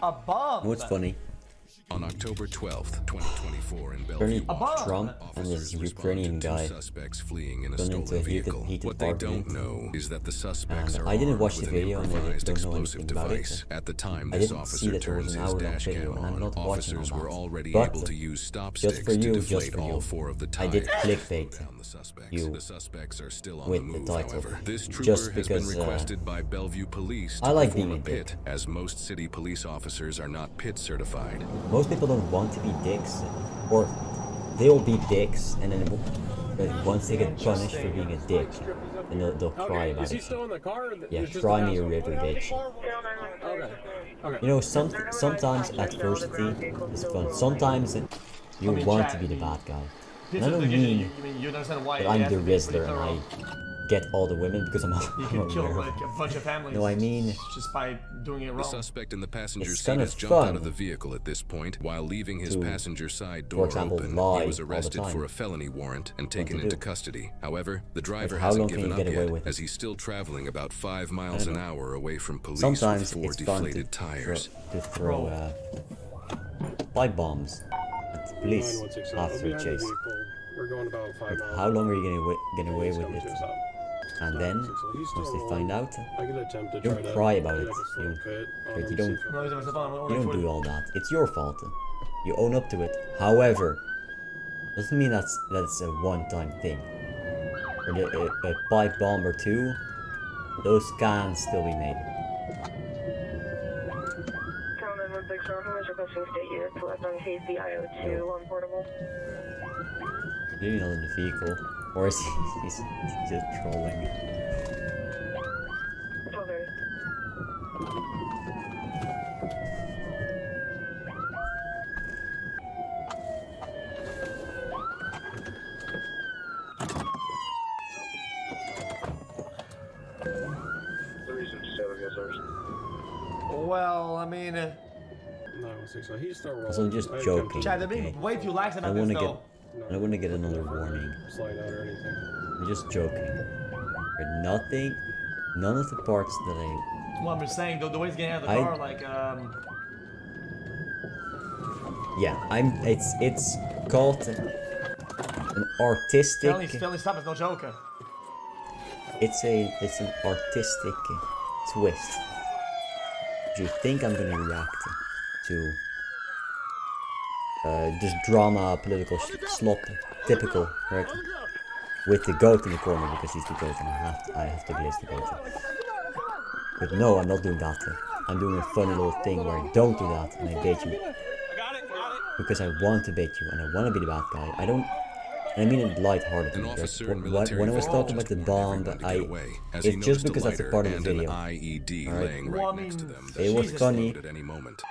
A bomb. What's funny? On October 12th, 2024 in Bellevue, Trump and this Ukrainian guy suspects fleeing in a got into stolen a vehicle. heated What they argument. don't know is that the suspects are I didn't armed watch the with an video and I improvised don't know explosive anything about device. it. At the time I this didn't see officer that there was turns an his hour-long dash video, cam and I'm on, not watching officers all were that. already But able to use stop just sticks for you, to just deflate for all you, 4 of the I tires. did clickbait The suspects are still on with the move, the title, however. This trooper just has been because requested by Bellevue Police to I like perform being a a dick. pit, as most city police officers are not pit certified. Most people don't want to be dicks, or they'll be dicks, and then once they get punished for being a dick, then they'll cry about Is he it. still in the car? Yeah, cry me a river, bitch. Okay. You know, sometimes adversity is fun. Sometimes you want to be the bad guy. And I don't mean that I'm the Rizzler and I get all the women because I'm You can kill like a bunch of families. No, I mean just by doing it wrong. The suspect in the passenger It's seat kind has of jumped out fun of the vehicle at this point while leaving his passenger side for door example, open. lie He was all the arrested time. for a felony warrant and taken into custody. However, the driver how long hasn't can given you up get away yet, with it? as he's still traveling about 5 miles an hour away from police Sometimes with 4 it's fun deflated tires. to throw pipe bombs at the police after a chase. We're going about 5 miles. How long are you gonna get away with it? And then, once they find out, you don't cry about it. You don't do all that. It's your fault. You own up to it. However, doesn't mean that's a one-time thing. Or a pipe bomb or 2, those can still be made. Maybe not in the vehicle. Or is he's just trolling? Well, I mean, No, so he's still rolling. I'm just joking. Chad, they're Okay? being way too lax I about don't this wanna though. I don't want to get another warning. Slide out or anything. I'm just joking. But nothing, none of the parts that I. Well, I'm just saying, the way he's getting out of the car, like, Yeah, it's called an artistic. Felony stop is no joker. It's an artistic twist. Do you think I'm gonna react to just drama, political slop, typical, right? With the goat in the corner because he's the goat and I have to glaze the goat. But no, I'm not doing that. I'm doing a funny little thing where I don't do that and I bait you. Because I want to bait you and I want to be the bad guy. I don't. I mean it lightheartedly. When I was talking about the bomb, it's just because that's a part of the video. Alright? It was funny.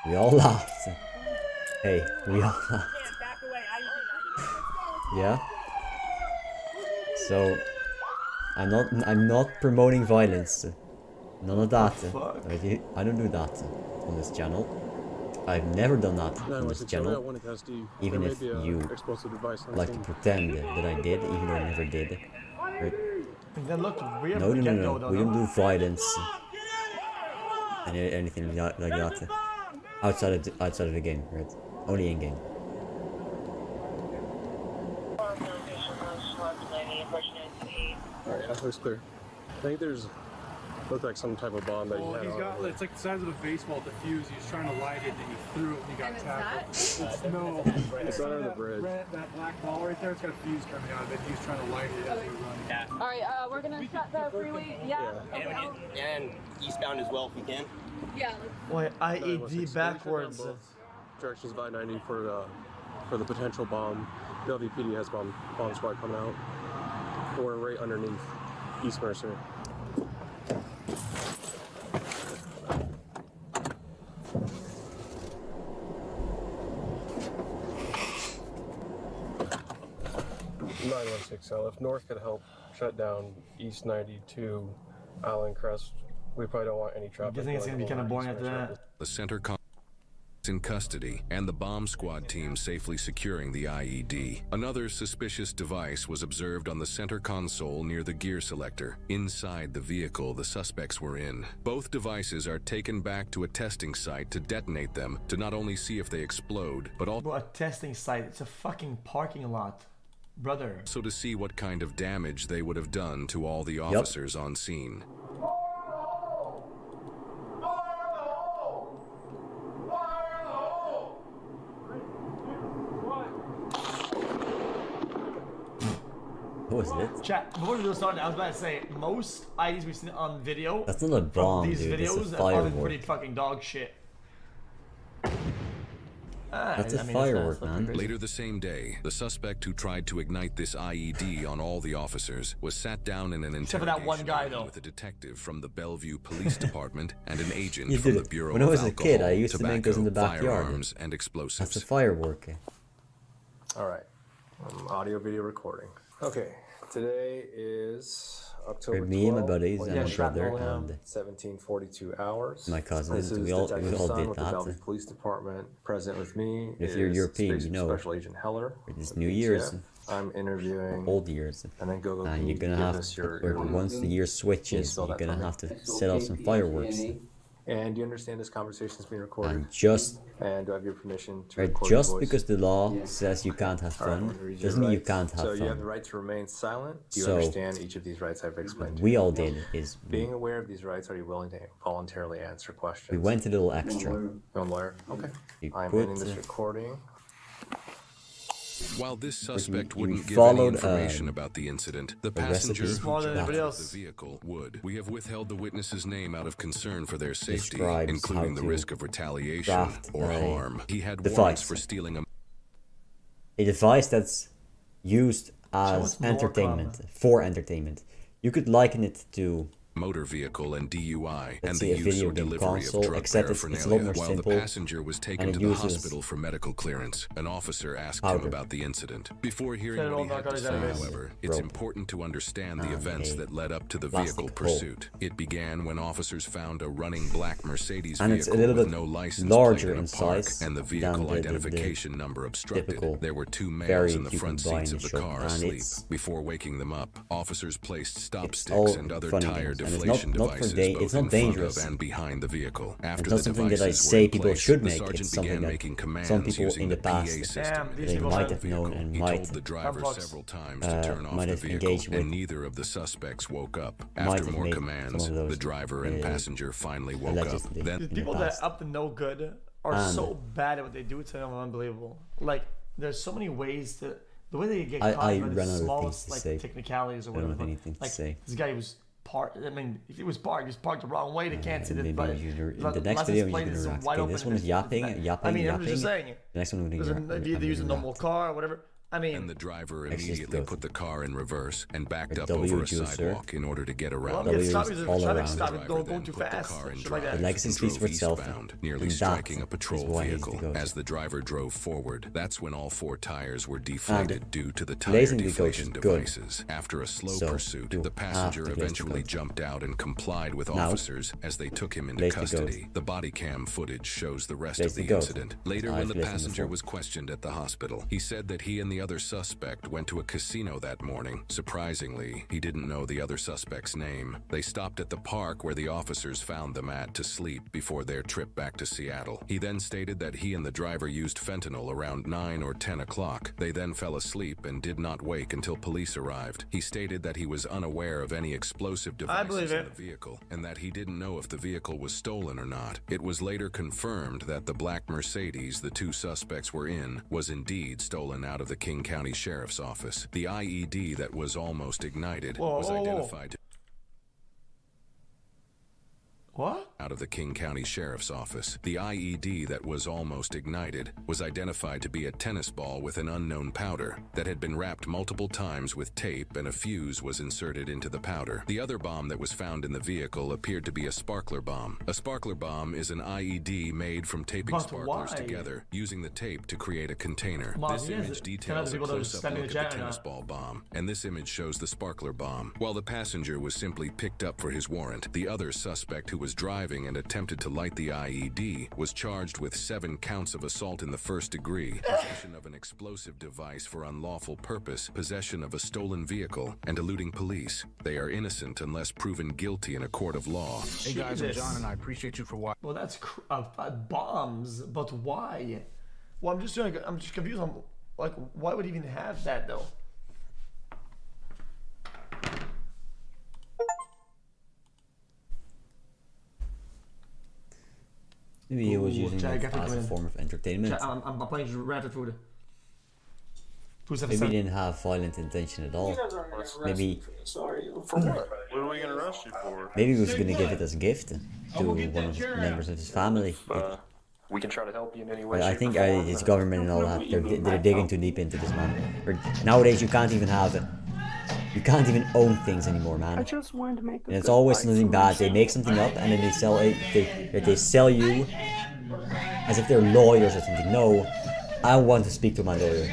We all laughed. Hey, we all laughed. Yeah. So I'm not promoting violence. None of that. I don't do that on this channel. I've never done that on this channel. Even if you like to pretend that I did, even though I never did. Right? No, we don't do violence and anything like that outside of the game, right? Only in game. Alright, that looks clear. I think there's looked like some type of bomb that you had he's got, it's like the size of a baseball diffuse. He was trying to light it and he threw it and he got tackled. No, it's under the bridge. That black ball right there, it's got a fuse coming out of it. He was trying to light it as he was running. Yeah. Alright, we're gonna shut the freeway. Yeah. And eastbound as well if we can. Yeah. Wait, IED backwards. Directions of I-90 for the potential bomb. Bellevue PD has bomb squad coming out. We're right underneath East Mercer. If North could help shut down East 92, Allen Crest, we probably don't want any traffic. I think it's gonna be kind of boring after that. The center in custody and the bomb squad team safely securing the IED. Another suspicious device was observed on the center console near the gear selector. Inside the vehicle the suspects were in. Both devices are taken back to a testing site to detonate them to not only see if they explode, but also A testing site. It's a fucking parking lot, brother. so to see what kind of damage they would have done to all the officers on scene. What was it? Chat, before we start, I was about to say, most IDs we've seen on video, That's not a bomb, these dude. videos That's a have been pretty firework. fucking dog shit. That's a firework, man. Later the same day, the suspect who tried to ignite this IED on all the officers was sat down in an Except for that one interrogation guy, room though. with a detective from the Bellevue Police Department and an agent You from did the it. Bureau When I was of a kid, I Alcohol, used to make those in the Tobacco, backyard. Firearms, and explosives. That's a firework. All right, audio video recording. Okay, today is October Me and my 12th, buddies and my brother 2021. and 1742 hours. my cousins, This is we all Detective did Sun with the that. Bellevue Police Department. Present with me If is you're European, Space you know Special Agent Heller. It's with New the Year's. ATF. I'm interviewing. old years. And then Gogo, And can you're you gonna give have us your or once the year switches, spell you're that gonna for me? have to set off some fireworks. And do you understand this conversation is being recorded? And just And do I have your permission to right, record your just voice? because the law says you can't have All right, I'm fun gonna read your doesn't mean you rights. can't have So you have the fun. right to remain silent. Do you So, understand each of these rights I've explained to We you? all did is Being aware of these rights, are you willing to voluntarily answer questions? we went a little extra. No lawyer. Okay. You I'm put, ending this recording. While this suspect you wouldn't give any followed, information about the incident, the passenger recipe. who Smaller than drove everybody the else. vehicle would. We have withheld the witness's name out of concern for their safety, Describes including how the to risk of retaliation craft or a harm. He had device. warrants for stealing a a device that's used us as more, entertainment, for entertainment. You could liken it to motor vehicle and DUI and say the a use video or game delivery console, of drug except it's a lot paraphernalia. more While simple, the passenger was taken and to it the uses hospital for medical clearance, an officer asked him powder. about the incident. Before hearing Federal what he had to narcotics say, database. however, it's Rope. important to understand the And events a that led up to the plastic vehicle hole. pursuit. It began when officers found a running black Mercedes And it's a vehicle little with bit no license larger plate in in a park, size and the than vehicle the identification number obstructed. typical There were two males variant in the you front can buy in seats the of the shop, car and asleep. it's- Before waking them up, officers placed stop It's sticks all and other funny tire games, and it's deflation not for devices both it's not in front dangerous. of and behind the vehicle. After not the something that I devices were say in people place, should the make, sergeant it's something began that making commands some people using in the the PA past system Damn, in these the people might front have vehicle. known and He might told the driver fucks. several times to turn off might the have vehicle, engaged with- and neither of the suspects woke up. might After have more made commands, some of those, the driver and passenger finally woke allegedly. up. Then The in people the that past. up to no good are And- so bad at what they do to them, unbelievable. Like, there's so many ways to. The way they get I caught by ran the out of smallest things like to say. technicalities or I don't whatever. have anything to like, say. This guy was parked. I mean, if he was parked, he was parked the wrong way. They can't see the maybe but in the license next video plate you're is gonna react. wide Okay, open this and one is it's yapping, not- yapping, I mean, I'm yapping. just saying. The next one I'm If you use a normal car or whatever. I mean, and the driver Actually, immediately go. put the car in reverse and backed A up W over a juicer. sidewalk in order to get well, around. get W's stopped. all Traffic around. stop. The driver Don't go then too put the fast. car in Shit like drive that. The legacy and speaks for drove itself, eastbound, nearly and striking that a patrol is why he's vehicle. the ghost. As the driver drove forward, that's when all four tires were deflated due to the tire today's Indigo deflation is good. devices. After a slow So, pursuit, you the passenger have to glaze the eventually ghost. jumped out and complied with Now, officers as they took him into glaze the custody. ghost. The body cam footage shows the rest Glaze of the the ghost. incident. Later, I've when the glazed them passenger before. was questioned at the hospital, he said that he and the other suspect went to a casino that morning. Surprisingly, he didn't know the other suspect's name. They stopped at the park where the officers found them at to sleep before their trip back to Seattle. He then stated that he and the driver used fentanyl around 9 or 10 o'clock. They then fell asleep and did not wake until police arrived. He stated that he was unaware of any explosive I believe devices in it. the vehicle and that he didn't know if the vehicle was stolen or not. It was later confirmed that the black Mercedes the two suspects were in was indeed stolen out of the King County Sheriff's Office. The IED that was almost ignited was identified What? out of the King County Sheriff's Office. The IED that was almost ignited was identified to be a tennis ball with an unknown powder that had been wrapped multiple times with tape, and a fuse was inserted into the powder. The other bomb that was found in the vehicle appeared to be a sparkler bomb. A sparkler bomb is an IED made from taping But sparklers why? together, using the tape to create a container. Mom, This yes, image it- details a people that are close-up spamming look the at the chat or tennis not. ball bomb, and this image shows the sparkler bomb. While the passenger was simply picked up for his warrant, the other suspect who was was driving and attempted to light the IED, was charged with 7 counts of assault in the first degree, possession of an explosive device for unlawful purpose, possession of a stolen vehicle, and eluding police. They are innocent unless proven guilty in a court of law. Hey guys, I'm John and I appreciate you for watching. Well, that's bombs, but why? Well, I'm just confused on, like, why would he even have that though? Maybe he was using it as a form of entertainment. I'm playing Reactor food. Maybe he didn't have violent intention at all. Maybe. For what? What are we gonna arrest you for? Maybe he was gonna give it as a gift to one of the members of his family. We can try to help you in any way. I think his government and all that, they're digging too deep into this, man. Nowadays, you can't even have it. You can't even own things anymore, man. I just wanted to make. And it's always something bad. They make something up and then they sell it. They sell you as if they're lawyers or something. No, I want to speak to my lawyer.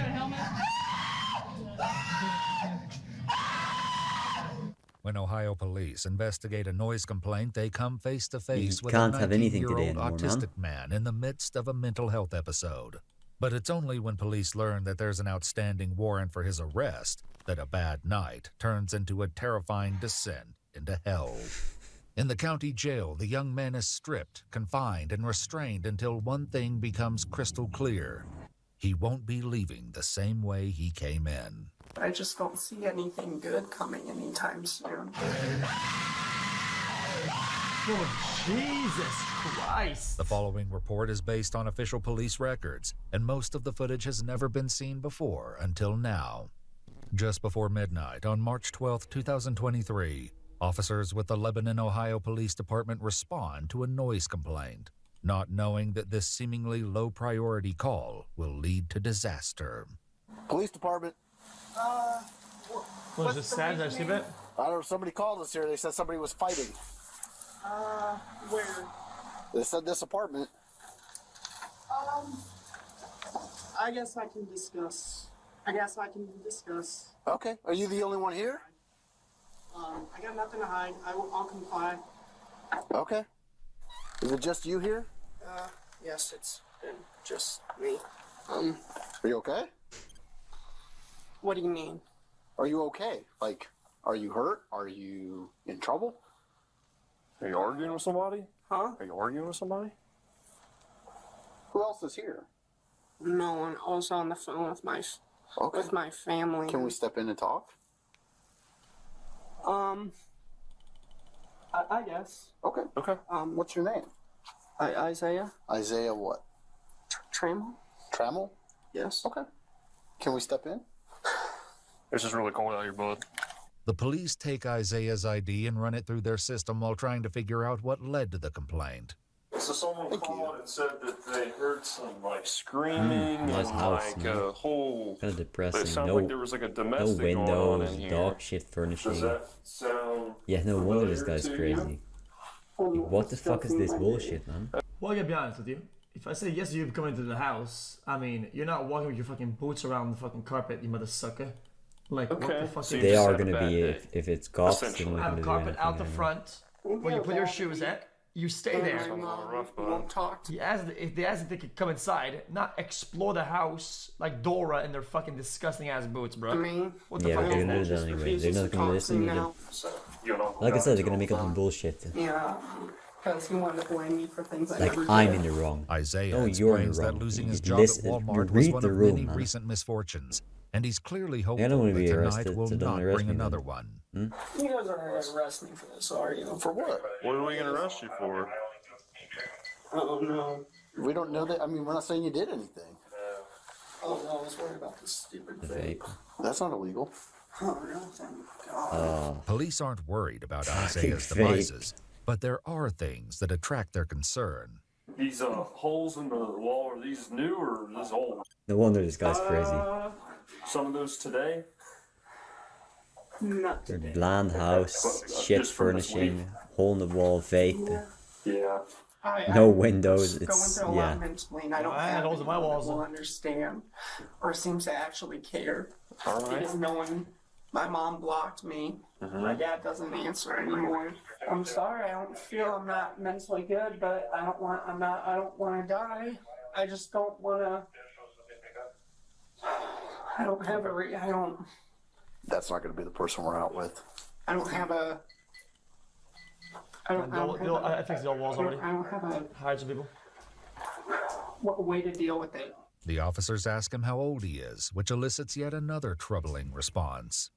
When Ohio police investigate a noise complaint, they come face to face with a can't have anything today 19-year-old anymore, autistic man in the midst of a mental health episode. But it's only when police learn that there's an outstanding warrant for his arrest that a bad night turns into a terrifying descent into hell. In the county jail, the young man is stripped, confined, and restrained until one thing becomes crystal clear. He won't be leaving the same way he came in. I just don't see anything good coming anytime soon. Oh, Jesus Christ. The following report is based on official police records, and most of the footage has never been seen before until now. Just before midnight on March 12, 2023, officers with the Lebanon, Ohio Police Department respond to a noise complaint, not knowing that this seemingly low-priority call will lead to disaster. Police department. Was this sad? Did I see that? I don't know. Somebody called us here. They said somebody was fighting. Where? They said this apartment. I guess I can discuss. Okay. Are you the only one here? I got nothing to hide. I'll comply. Okay. Is it just you here? Yes, it's just me. Are you okay? What do you mean? Are you okay? Like, are you hurt? Are you in trouble? Are you arguing with somebody? Huh? Are you arguing with somebody? Who else is here? No one. I was on the phone with my family. Can we step in and talk? I guess. Okay. Okay. What's your name? Isaiah. Isaiah what? Trammell. Trammell? Yes. Okay. Can we step in? It's just really cold out here, bud. The police take Isaiah's ID and run it through their system while trying to figure out what led to the complaint. So someone called and said that they heard some like screaming nice and house, like man. a whole. Kind of depressing. It sounded like there was like a no domestic going on windows, in here. dog shit furnishing. Does that sound? Yeah, no wonder this familiar guy's to crazy. Like, what the fuck is this bullshit, man? Well, I gotta be honest with you. If I say yes, you come into the house. I mean, you're not walking with your fucking boots around the fucking carpet, you mother sucker. Like, what the fuck? They are gonna be if it's cops. They're not have gonna do carpet anything out the anyway. front where you put your shoes at. You stay there. Won't talk to If they ask if they could come inside, not explore the house like Dora in their fucking disgusting ass boots, bro. What the Yeah, fuck but they're is gonna do that? that anyway. They're not gonna listen. Like I said, they're gonna make up some bullshit. Yeah, because he wanted to blame me for things I Like never I'm did. in the wrong. Isaiah No, you're in explains the that wrong. losing his You job listen- at you Walmart was read one the of room, many man. recent misfortunes, and he's clearly You're hopeful not gonna that be tonight arrested, will so don't not arrest bring me then. another one. You guys are gonna arrest me for this, are you? For what? What are we gonna arrest you for? I don't know. We don't know that. I mean, we're not saying you did anything. Oh no, I was worried about this stupid The thing. vape. That's not illegal. Oh no, thank God. Police aren't worried about Isaiah's vape. devices, but there are things that attract their concern. These holes in the wall, are these new or is this old? No wonder this guy's crazy. Some of those today. Not They're today. bland house, shit Just from this furnishing, hole in the wall, vape, Yeah. no windows. Going It's through a lot yeah. mentally, and I don't I had have holes in my anyone walls. that will understand or seems to actually care. All right. Because no one, my mom blocked me. My dad doesn't answer anymore. I'm sorry, I don't feel I'm not mentally good, but I don't want to die. I just don't want to. I don't have a. That's not going to be the person we're out with. I don't have a. I fixed the walls already. I don't have a. Hired some people. What way to deal with it? The officers ask him how old he is, which elicits yet another troubling response.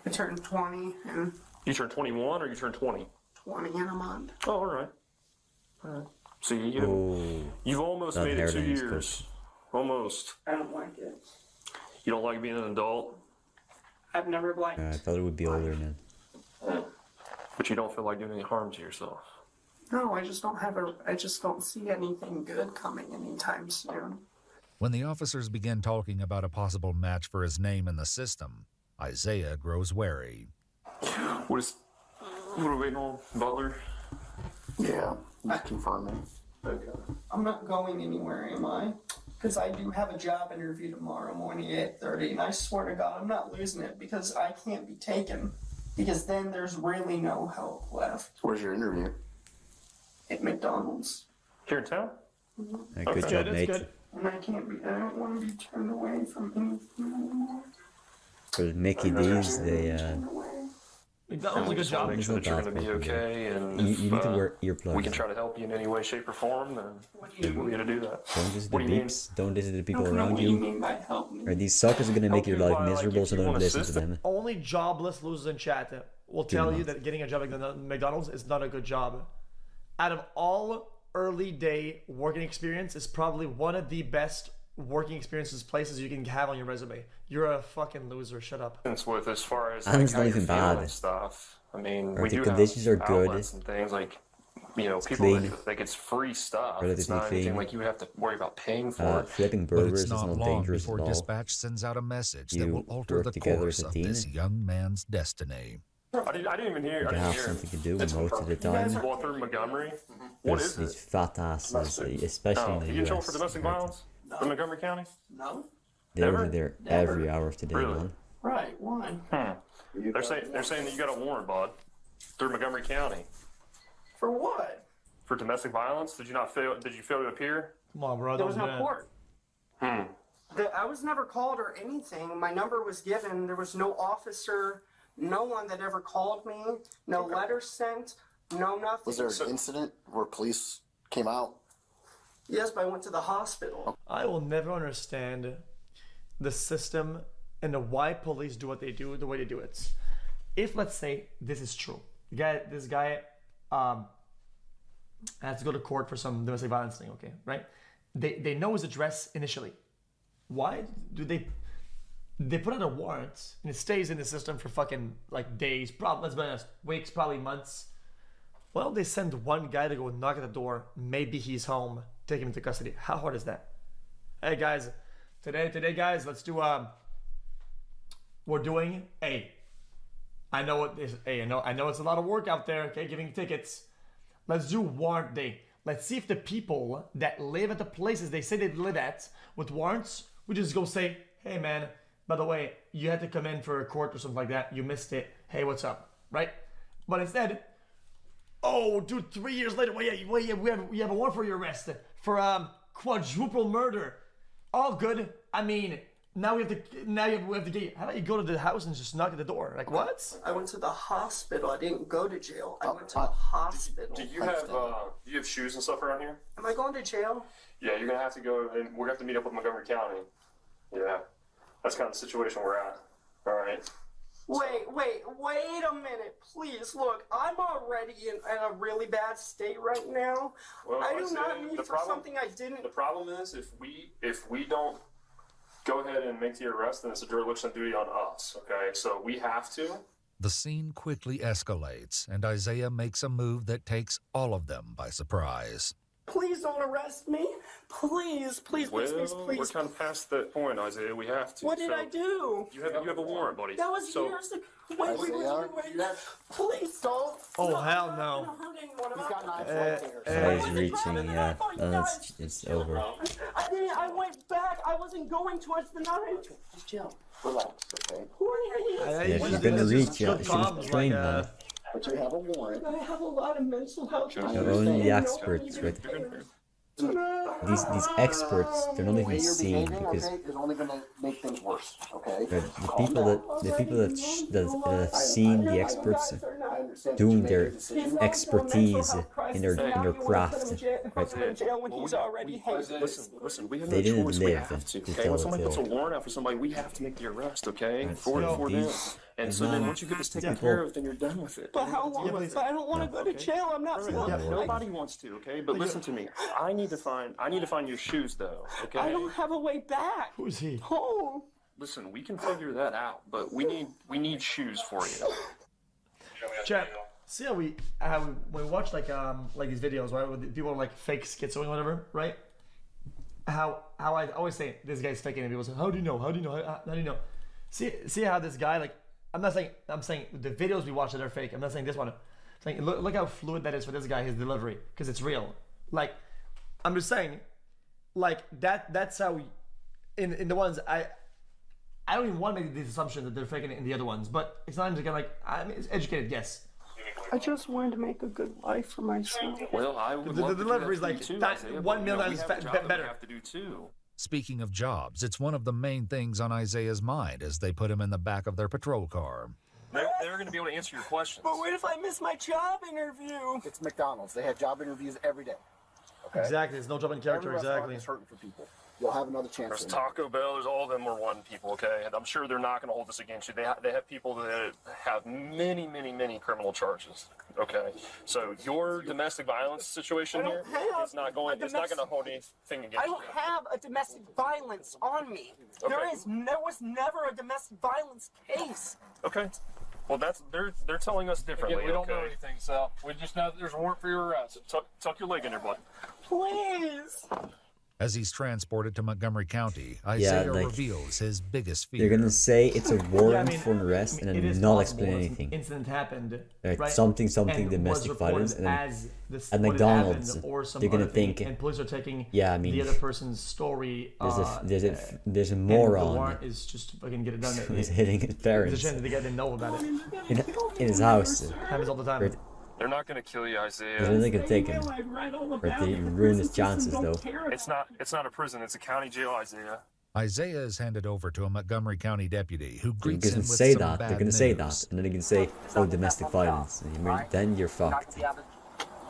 I turned 20 and. You turned 21 or you turned 20? 20 in a month. Oh, all right. See, you've almost made it 2 years. Almost. I don't like it. You don't like being an adult? I've never liked it. I thought it would be older, man. But you don't feel like doing any harm to yourself? No, I just don't see anything good coming anytime soon. When the officers begin talking about a possible match for his name in the system, Isaiah grows wary. What are we waiting on, Butler? Yeah, just confirming. Okay. I'm not going anywhere, am I? Because I do have a job interview tomorrow morning at 8:30, and I swear to God, I'm not losing it because I can't be taken. Because then there's really no help left. Where's your interview? At McDonald's. Here in town? Hey, good job, mate. Good. And I don't want to be turned away from anything anymore. For Mickey D's, That was a good job. Make sure that you're going to be okay, and you need to wear earplugs. we can try to help you in any way, shape, or form, then we're going to do that. Don't listen to the beeps. Don't listen to the people What around do you you. mean by help me? Or these suckers are gonna make your life miserable, so don't want listen to assistance? them. Only jobless losers in chat will tell you that getting a job at McDonald's is not a good job. Out of all early day working experience, is probably one of the best working experiences places you can have on your resume. You're a fucking loser. Shut up. As far as And it's how not you're even feeling bad. and stuff. I mean, Or we the do conditions have are good. outlets and things like, people clean. that, like it's free stuff. It's Relatively not anything clean. like you have to worry about paying for it. Flipping But burgers it's is not not long dangerous before at all. dispatch sends out a message that You will alter work the together course as a of team. this young man's destiny. I didn't even hear. You I can didn't have hear. something to do It's most of the confirmed. time. Walk through Montgomery. What There's is these it? fat asses, especially Oh, in you the get trouble US. for domestic violence in Montgomery County? No. They're Never? over there Never. every hour of the day, Really? man. Right, why? They're saying that you got a warrant, bud, through Montgomery County For what? for domestic violence. Did you fail to appear? Come on, bro. There Don't was do no that. court. I was never called or anything. My number was given. There was no officer, no one that ever called me, no letter sent, no nothing. Was there an incident where police came out? Yes, but I went to the hospital. I will never understand the system and why police do what they do the way they do it. If, let's say, this is true, this guy has to go to court for some domestic violence thing, okay, right? They know his address initially. Why do they put out a warrant and it stays in the system for fucking like days, probably, let's be honest, weeks, probably months? Well, they send one guy to go knock at the door. Maybe he's home. Take him into custody. How hard is that? Hey guys, today guys, let's do we're doing I know what this I know it's a lot of work out there, okay, giving tickets. Let's do warrant day. Let's see if the people that live at the places they say they live at with warrants, we just go say, hey man, by the way, you had to come in for a court or something like that. You missed it. Hey, what's up? Right? But instead, oh, dude, 3 years later, we have a warrant for your arrest for quadruple murder. All good. I mean, now we have to get. How about you go to the house and just knock at the door? Like what? I went to the hospital. I didn't go to jail. I went to the hospital. Do you have shoes and stuff around here? Am I going to jail? Yeah, you're gonna have to go, and we're gonna have to meet up with Montgomery County. Yeah, that's kind of the situation we're at. All right. Wait a minute, please. Look, I'm already in a really bad state right now. Well, I do not need for something I didn't. The problem is if we don't go ahead and make the arrest, then it's a dereliction duty on us. Okay, so we have to. The scene quickly escalates, and Isaiah makes a move that takes all of them by surprise. Please don't arrest me. Please. We're kind of past that point, Isaiah. We have to. What did I do? You have a warrant, buddy. That was years ago. Wait. Please don't. Oh, hell no. He's got knives right there. He's reaching, yeah. It's over. I went back. I wasn't going towards the knife. Just chill. Relax, okay? Yeah, if you're gonna reach, you should have trained, man. but you have a warrant. I have a lot of mental health. Only the experts, right? These experts, they're not even seen because is only going to make things worse. Okay. the people that have seen the experts doing their expertise in their craft, right? Listen, we have They no didn't choice. live We have to. to Okay, tell when the somebody puts a tale. warrant out for somebody, we have to make the arrest. Okay, Right, for so them. these- And so then once you get this taken care of, then you're done with it. But how long? But I don't want to go to jail. I'm not feeling Yeah, like Nobody wants to. Okay, but listen to me. I need to find your shoes though. Okay. I don't have a way back. Who's he? Home. Listen, we can figure that out, but we need shoes for you. Chat. See how when we watch like these videos, right? With people like fake schizo and whatever, right? How I always say this guy's faking, and people say, how do you know? How do you know? How do you know? See how this guy, like, I'm saying the videos we watch that are fake. I'm not saying this one. I'm saying look how fluid that is for this guy, his delivery, because it's real. Like, I'm just saying, like that's how in the ones I don't even want to make these assumptions that they're faking it in the other ones, but it's not even like, I mean, it's educated guess. I just wanted to make a good life for myself. Well, I would The love to delivery is do that like for you too, that Isaiah, 1 million we times have a job that we better. have to do too. Speaking of jobs, it's one of the main things on Isaiah's mind as they put him in the back of their patrol car. They're going to be able to answer your questions. But what if I miss my job interview? It's McDonald's. They have job interviews every day. Okay. Exactly, there's no job in character. Every restaurant Exactly. is hurting for people. You'll have another chance. There's Taco Bell. There's all of them are wanting people. Okay, and I'm sure they're not going to hold this against you. They have people that have many criminal charges. Okay, so your domestic violence situation here is not going. It's not going to hold anything against you. I don't have a domestic violence on me. Okay. There was never a domestic violence case. Okay. Well, they're telling us differently. Again, we don't know anything, so we just know that there's a warrant for your arrest. Tuck your leg in there, bud. Please. As he's transported to Montgomery County, Isaiah like, reveals his biggest fear. They're gonna say it's a warrant Yeah, I mean, for an arrest and it then is not possible explain an anything. Incident happened, Right, right? something And domestic was violence, reported and then as this, at what had McDonald's, happened or some they're gonna other thing, think, and police are taking yeah, I mean, the other person's story. there's a and moron. the warrant is just to fucking get it done. He's hitting his parents There's a chance that the guy didn't know about it. in his house. Happens all the time. Right. They're not going to kill you, Isaiah. They're only gonna take him. Right, they ruin his chances though. It's not a prison. It's a county jail, Isaiah. Isaiah is handed over to a Montgomery County deputy who greets him They're with gonna say some that. bad They're gonna say news. that, and then they can say, "Oh, domestic violence." And then you're fucked. You're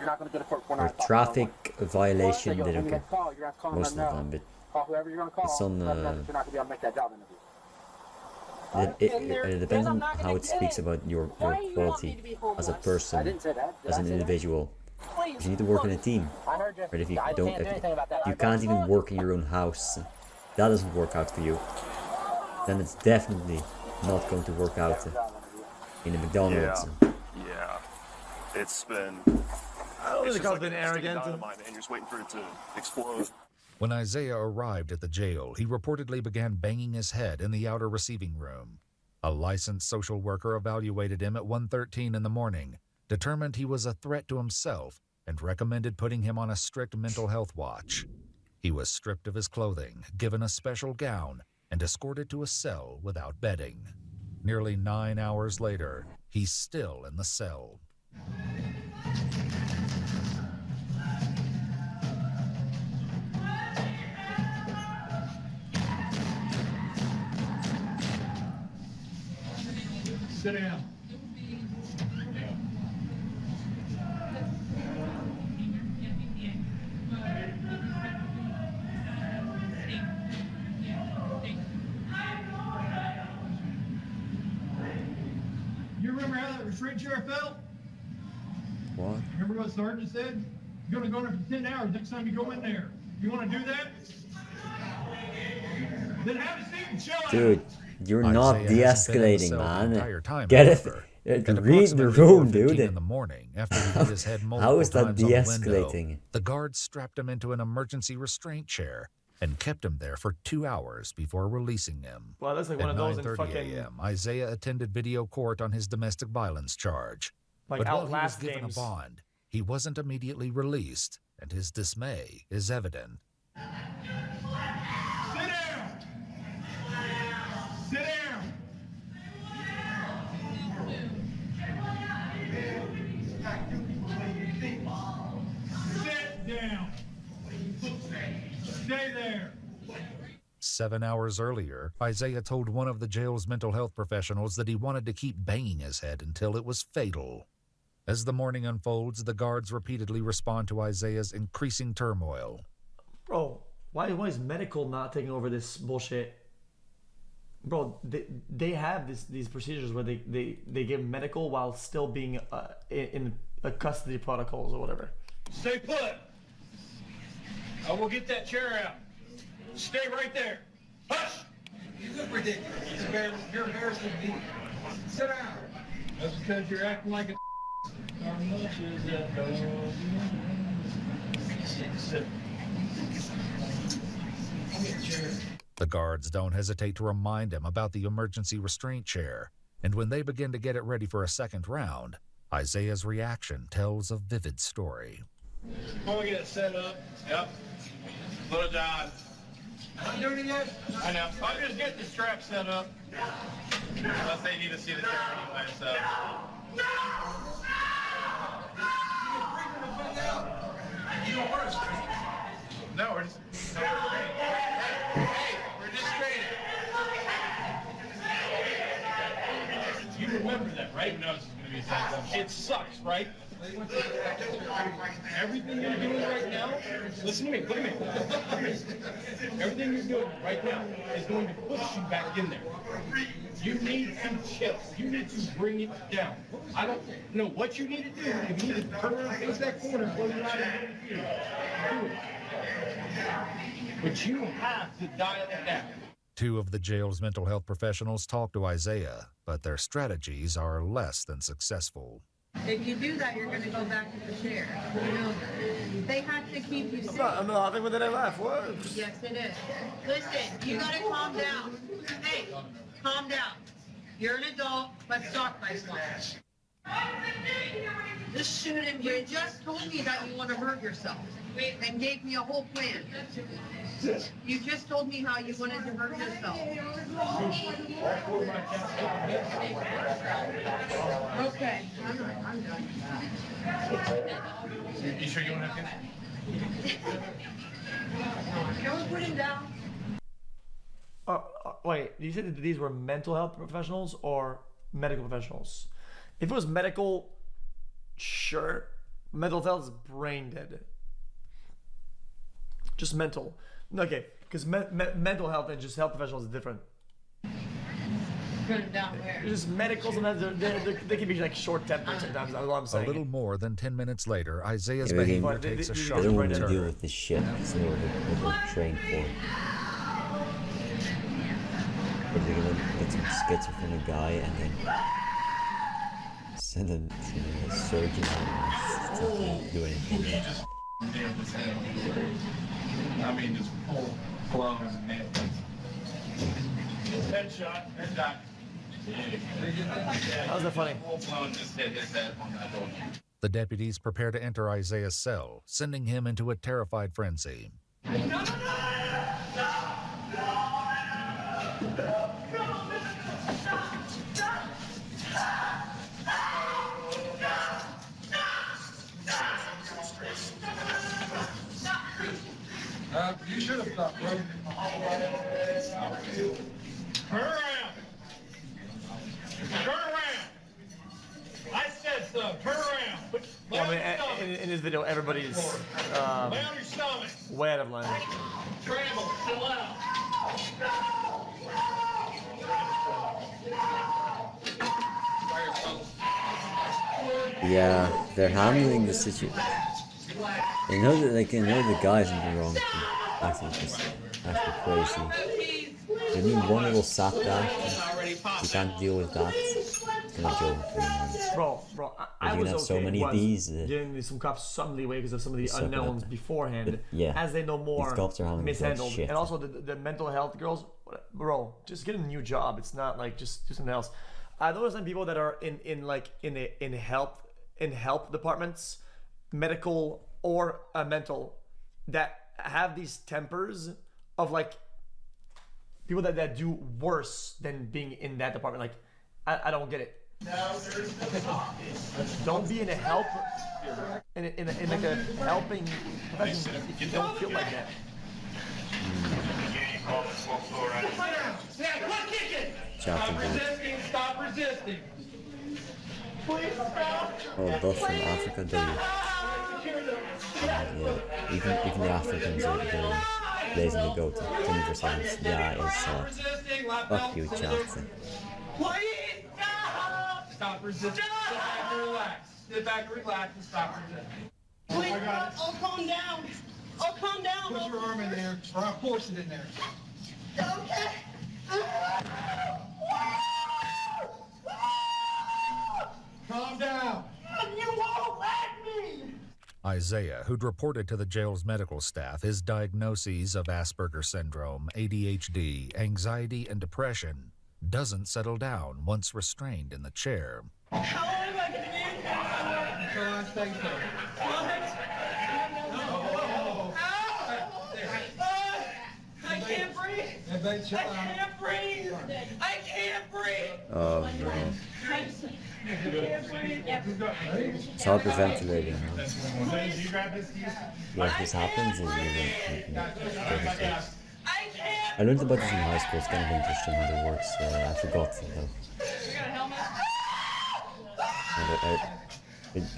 not going to go to court for Or traffic violation. They don't care. Most of the time, but Call whoever you're going to call. it's on. You're not going to be able to make that job interview. It depends on how it speaks about your quality as a person, as an individual. Because you need to work in a team. But if you don't, you can't even work in your own house, that doesn't work out for you. Then it's definitely not going to work out in a McDonald's. Yeah. It's been. I don't think the cop's been a sticky arrogant. dynamite, and you're just waiting for it to explode. When Isaiah arrived at the jail, he reportedly began banging his head in the outer receiving room. A licensed social worker evaluated him at 1:13 in the morning, determined he was a threat to himself, and recommended putting him on a strict mental health watch. He was stripped of his clothing, given a special gown, and escorted to a cell without bedding. Nearly 9 hours later, he's still in the cell. Sit down. You remember how that restraint chair felt? What? Remember what Sergeant said? You're going to go in there for 10 hours next time you go in there. You want to do that? Then have a seat and chill out. Dude, you're not Isaiah hasn't been in the de-escalating, cell the man. entire time, Get however. it. At Read the approximately room, 4:15 dude. in the morning, after he hit his head multiple How is that times on the window, de-escalating? the guards strapped him into an emergency restraint chair and kept him there for 2 hours before releasing him. Well, that's like At one of those in 9:30 fucking a.m., Isaiah attended video court on his domestic violence charge. like But while he was Outlast given games. a bond, he wasn't immediately released, and his dismay is evident. Sit down. Sit down. down. Stay there. 7 hours earlier, Isaiah told one of the jail's mental health professionals that he wanted to keep banging his head until it was fatal. As the morning unfolds, the guards repeatedly respond to Isaiah's increasing turmoil. Bro, why is medical not taking over this bullshit? Bro, they have these procedures where they give medical while still being in custody protocols or whatever. Stay put. I will get that chair out. Stay right there. Hush! You look ridiculous. You're embarrassing me. Sit down. That's because you're acting like a How much is that dog? Sit. The guards don't hesitate to remind him about the emergency restraint chair, and when they begin to get it ready for a second round, Isaiah's reaction tells a vivid story. Before we get it set up, yep. Little John. I'm doing it yet? I know. I'm just getting the strap set up. Unless they need to see the chair anyway, so. You don't want us to. No, we're just. Hey, we're just training. You remember that, right? No, it's going to be a sad. It sucks, right? Everything you're doing right now, listen to me, look at me. Everything you're doing right now is going to push you back in there. You need to chill. You need to bring it down. I don't know what you need to do. If you need to turn around, face that corner, close your eyes, and do it. But you have to dial it down. 2 of the jail's mental health professionals talk to Isaiah, but their strategies are less than successful. If you do that, you're going to go back to the chair. You know, they have to keep you safe. I'm not laughing when I laugh. What? Yes, it is. Listen, you got to calm down. Hey, calm down. You're an adult. Let's talk like one. This shouldn't. You just told me that you want to hurt yourself and gave me a whole plan. You just told me how you wanted to hurt yourself. Okay, I'm done. You sure you want to have Can we put him down? Wait, you said that these were mental health professionals or medical professionals? If it was medical, sure. Mental health is brain dead. Just mental. Okay, because mental health and just health professionals is different. Put him down where? Just medical, sometimes they can be like short-tempered sometimes, that's all I'm saying. A little more than 10 minutes later, Isaiah's behavior takes a sharp They don't want to turn. deal with this shit. It's not what they're trained for. But they're gonna get some schizophrenic guy and then send him to a surgeon and do anything. I mean, just pull out his nail. Headshot. How's that funny? Just hit his head on that door. The deputies prepare to enter Isaiah's cell, sending him into a terrified frenzy. You should have stopped, bro. Turn around. Turn around. I said so. Turn around. Well, I mean, in this video, everybody's Lay on your stomach. way out of line. Tremble. Chill out. Yeah, they're handling the situation. They know that they can know the guys in the wrong for acting crazy. They need one little sap back. You can't deal with that. It's gonna go in 3 months. Bro, I You're was gonna have so okay many of with these. giving some cops some leeway because of some of the suck it unknowns up. beforehand. But, yeah, as they know more, these cops are handling this like mishandled, shit. and also the mental health girls. Bro, just get a new job. It's not like just do something else. I noticed some people that are in help departments, medical or mental, that have these tempers of like people that do worse than being in that department. Like I don't get it. Don't be in a help, in like a helping profession if you don't feel like that. Chatting Stop resisting. Stop resisting. Please stop. Oh, both from Africa, do you? Yeah, even the Africans are doing blazing the goat 20%. Yeah, it's fuck you, chatting. Please stop. Stop resisting. Sit back and relax. Sit back and relax and stop resisting. Please stop. I'll calm down. I'll calm down. Put your arm in there, or I'll force it in there. Okay. Calm down. You won't let me. Isaiah, who'd reported to the jail's medical staff his diagnoses of Asperger's syndrome, ADHD, anxiety, and depression, doesn't settle down once restrained in the chair. How long am I going to be in here? Until I say so. I can't breathe. I can't breathe. I can't breathe. Oh no. I can't breathe. It's hyperventilating. Yeah, if this happens, you I learned about this in high school. It's kind of interesting how it works. I forgot though.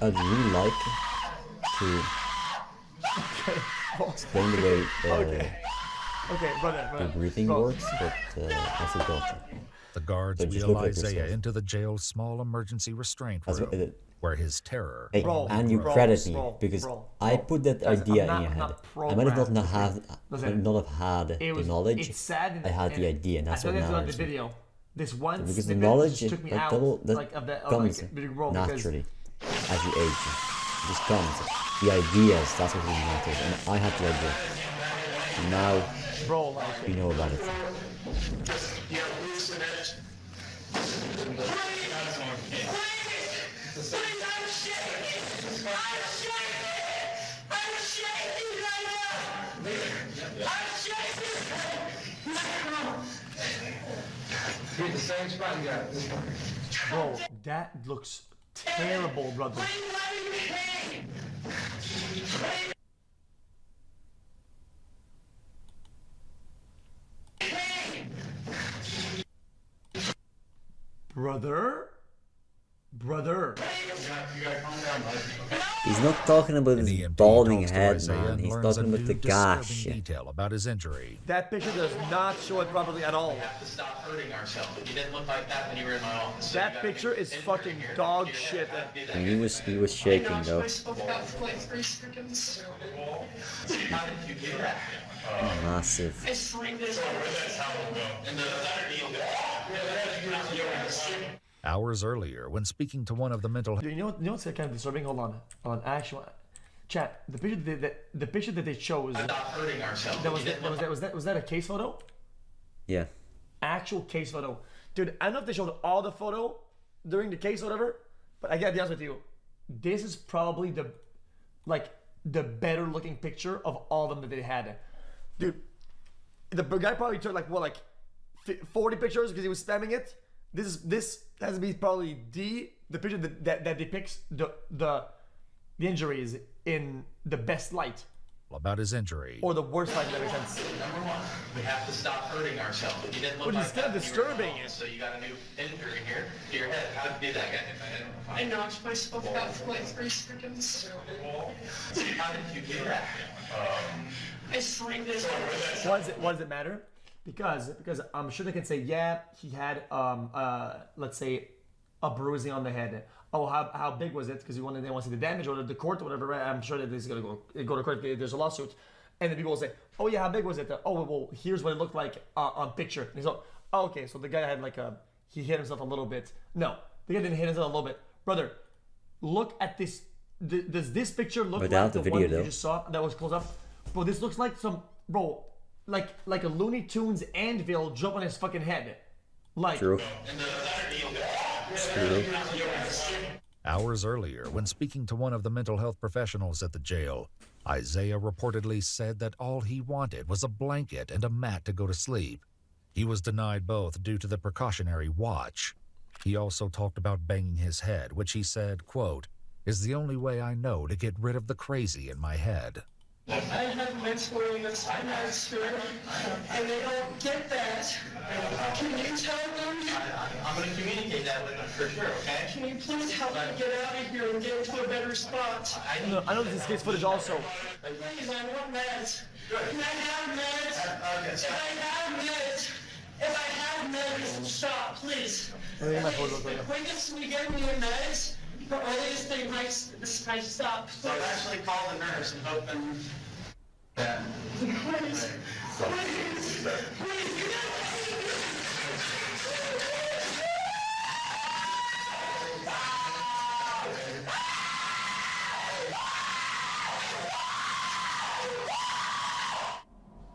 I'd really like to explain the way the breathing works, but I forgot. The guards wheel Isaiah into the jail's small emergency restraint room, where his terror... Hey, and you credit me, because I put that idea in your head. I might have not had the knowledge, I had the idea, and that's what now the video. This one because the knowledge comes naturally as you age. It just comes. The ideas, that's what really matters. And I had the idea. And now we know about it. The same spot you got. Bro, that looks terrible, brother. Brother. He's not talking about his balding head, man. He's talking about the gash. Detail about his injury. That picture does not show it properly at all. We have to stop hurting ourselves. You didn't look like that when you were in my office. That picture is fucking dog shit. And he was shaking though. How did you do that? Massive. Hours earlier, when speaking to one of the mental... You know what's kind of disturbing? Hold on. Actual chat. The picture that they chose. Stop hurting ourselves. Was that a case photo? Yeah. Actual case photo, dude. I don't know if they showed all the photo during the case or whatever, but I gotta be honest with you, this is probably the better looking picture of all of them that they had, dude. The guy probably took 40 pictures because he was spamming it. This has to be probably the picture that depicts the injuries in the best light. About his injury. Or the worst light, that makes sense. Number one, we have to stop hurting ourselves. You didn't look like kind of disturbing. So you got a new injury here to your head. How did you do that? I knocked myself out for like 3 seconds. How did you do that? I slammed this. Why does it matter? Because I'm sure they can say, yeah, he had let's say a bruising on the head. Oh, how big was it? Because they want to see the damage or the court or whatever. Right? I'm sure that this is gonna go to court. There's a lawsuit, and then people will say, oh yeah, how big was it? Oh well, here's what it looked like on picture. And he's like, oh, okay, so the guy had he hit himself a little bit. No, the guy didn't hit himself a little bit, brother. Look at this. Does this picture look like the one that you just saw that was close up? Bro, this looks like like a Looney Tunes anvil jump on his fucking head. True. Hours earlier, when speaking to one of the mental health professionals at the jail, Isaiah reportedly said that all he wanted was a blanket and a mat to go to sleep. He was denied both due to the precautionary watch. He also talked about banging his head, which he said, quote, is the only way I know to get rid of the crazy in my head. I have mental illness, I'm not sure, and they don't get that. Can you tell them? I'm going to communicate that with them for sure, okay? Can you please help me get out of here and get into a better spot? I know this is case footage also. Please, I want meds. Can I have meds? If I have meds, if I have meds, stop, please. My photos, The quickest we get me a meds, the earliest they might stop. So I've actually called the nurse and hoping that... Please, please, please,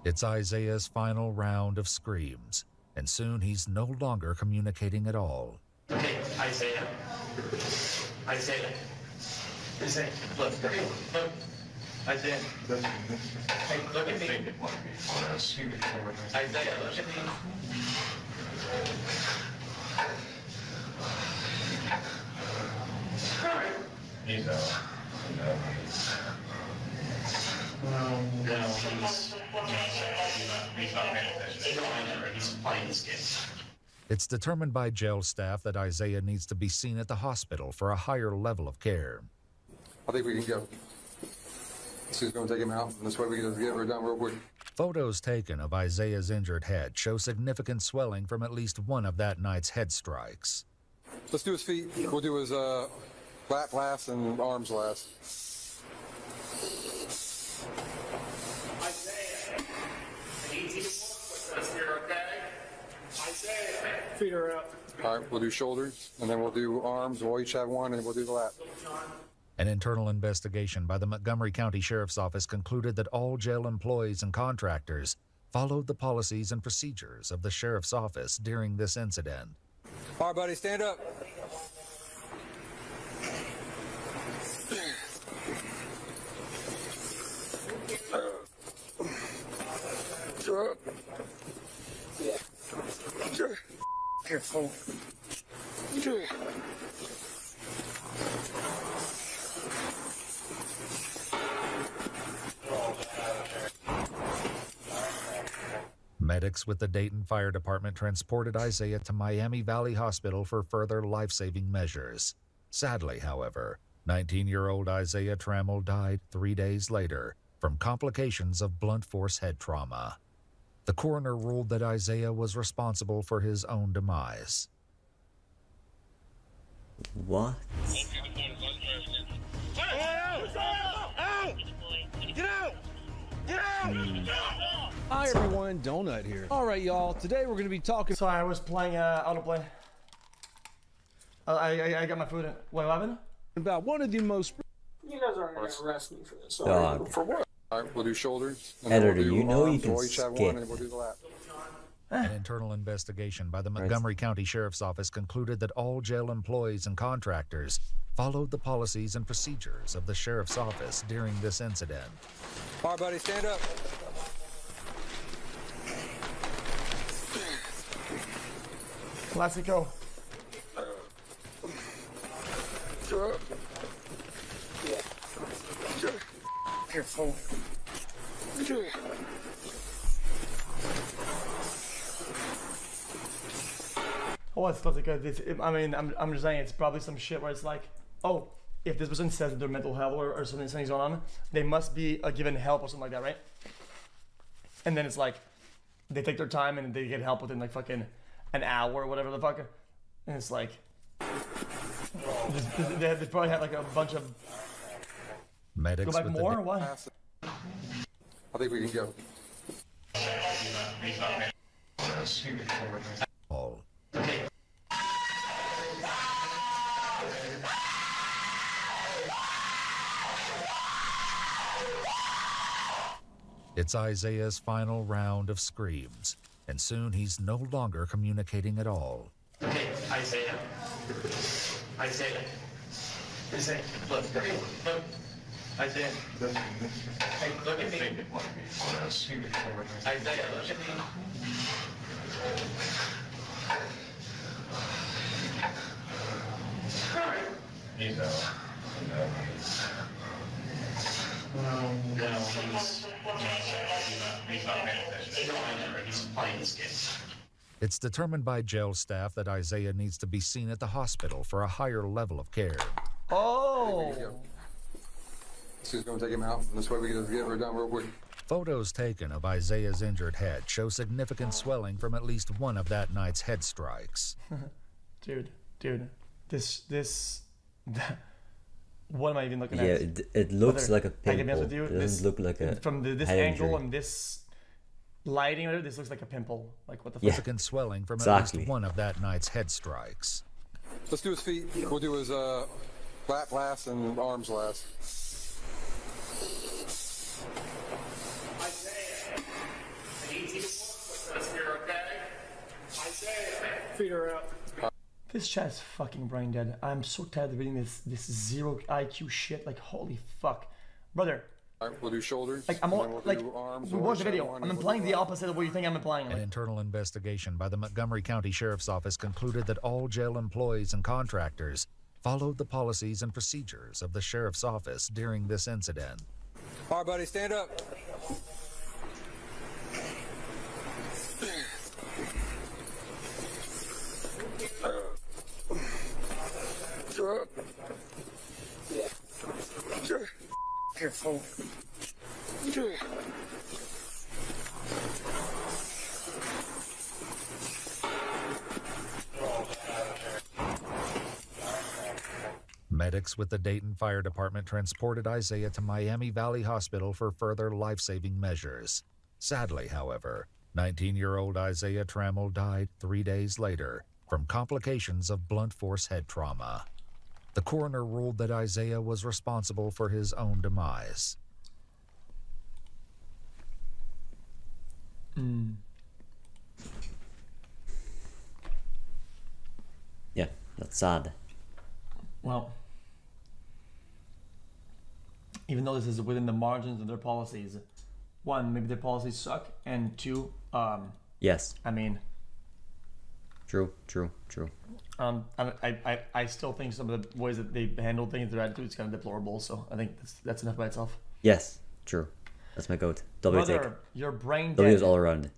It's Isaiah's final round of screams, and soon he's no longer communicating at all. Okay, Isaiah. Isaiah. Isaiah, look. Look. Isaiah. Hey, look at me. Isaiah, look at me. All right. You know. No, he's not paying attention. He's playing this game. It's determined by jail staff that Isaiah needs to be seen at the hospital for a higher level of care. I think we can go. She's going to take him out, and this way we can just get her done real quick. Photos taken of Isaiah's injured head show significant swelling from at least one of that night's head strikes. Let's do his feet. We'll do his lat last and arms last. Isaiah, I need you to work with us here, okay? Isaiah. Feet are out. All right, we'll do shoulders, and then we'll do arms. We'll each have one, and we'll do the lat. An internal investigation by the Montgomery County Sheriff's Office concluded that all jail employees and contractors followed the policies and procedures of the Sheriff's Office during this incident. All right, buddy, stand up. Careful. Medics with the Dayton Fire Department transported Isaiah to Miami Valley Hospital for further life-saving measures. Sadly, however, 19-year-old Isaiah Trammell died 3 days later from complications of blunt force head trauma. The coroner ruled that Isaiah was responsible for his own demise. What? Hi everyone, Donut here. All right, y'all. Today we're going to be talking. Sorry, I was playing autoplay. I got my food in. What happened? About one of the most. You guys aren't going to arrest me for this. Dog. For what? All right, we'll do shoulders. Editor, we'll do you know you arms. can We'll each have skip. one, and we'll do the lat. An internal investigation by the Montgomery County Sheriff's Office concluded that all jail employees and contractors followed the policies and procedures of the Sheriff's Office during this incident. All right, buddy, stand up. Classico. Careful. Oh, it's not good. I mean, I'm just saying it's probably some shit where it's like, oh, if this person says that they're mental health or something's going on, they must be given help or something like that, right? And then it's like, they take their time and they get help within like fucking an hour or whatever the fuck. And it's like, they probably have like a bunch of. Medics go back with more the or what? I think we can go. All. It's Isaiah's final round of screams, and soon he's no longer communicating at all. Okay, Isaiah. Isaiah. Isaiah, look. Look. Isaiah. Hey, look at me. Isaiah, look at me. He's no, he's not paying attention. He's playing this game. It's determined by jail staff that Isaiah needs to be seen at the hospital for a higher level of care. Oh! She's going to take him out. This way we can just get her done real quick. Photos taken of Isaiah's injured head show significant swelling from at least one of that night's head strikes. Dude, what am I even looking at? Yeah, it looks like a I can be pimple. honest with you, It doesn't look like a from this head angle injury. and this lighting, this looks like a pimple. Like what the fuck? Significant swelling from at least one of that night's head strikes. Let's do his feet. We'll do his lat last and arms last. Feet are out. This chat's fucking brain dead. I'm so tired of reading this zero IQ shit. Like holy fuck, brother. All right, we'll do shoulders. Like I'm all, like arms, we watched the video. I'm implying the opposite of what you think I'm implying. An internal investigation by the Montgomery County Sheriff's Office concluded that all jail employees and contractors followed the policies and procedures of the Sheriff's Office during this incident. All right, buddy, stand up. Careful. Medics with the Dayton Fire Department transported Isaiah to Miami Valley Hospital for further life-saving measures. Sadly, however, 19-year-old Isaiah Trammell died 3 days later from complications of blunt force head trauma. The coroner ruled that Isaiah was responsible for his own demise. Yeah, that's sad. Well, even though this is within the margins of their policies, one, maybe their policies suck, and two, yes. I mean, True. I still think some of the ways that they handle things, their attitude is kind of deplorable. So I think that's enough by itself. Yes, true. That's my goat. W take. Brother, your brain W is dead. all around.